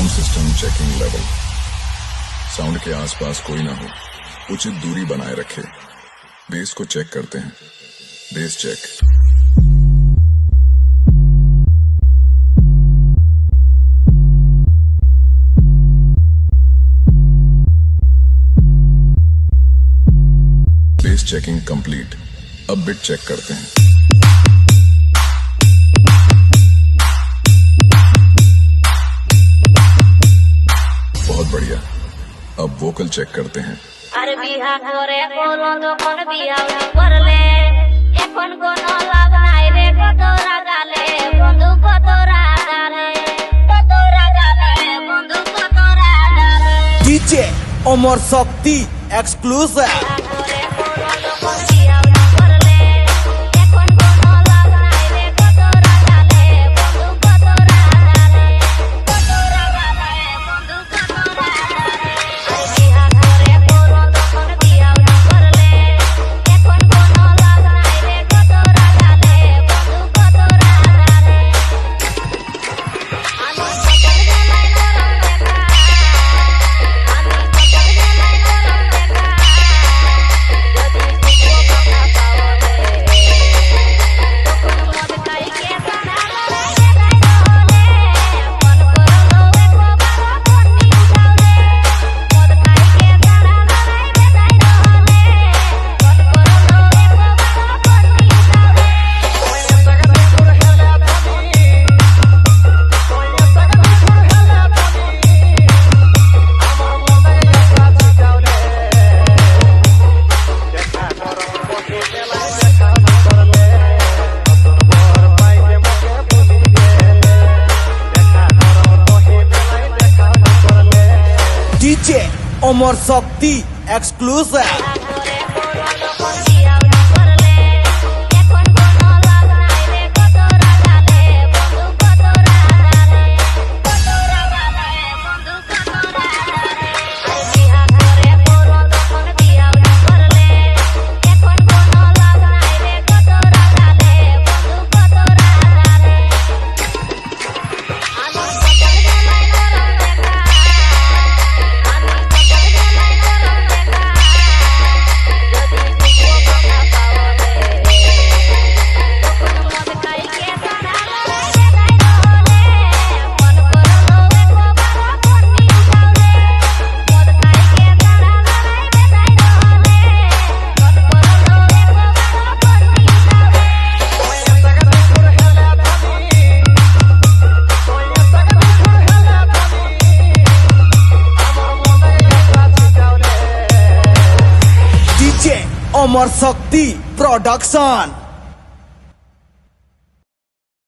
Sound system checking level. Sound के आसपास कोई ना हो, उचित दूरी बनाए रखे। बेस को चेक करते हैं। Base check. Base checking complete. अब बिट चेक करते हैं। बहुत बढ़िया। अब वोकल चेक करते हैं। अरे बिहा करे कोनो दोपन बिहा करले এখন কোনো লাভ নাই রে কতরা গালে বন্ধু কতরা গালে বন্ধু কতরা গালে DJ Amar Shakti exclusive. DJ Amar Shakti exclusive. Amar Shakti production.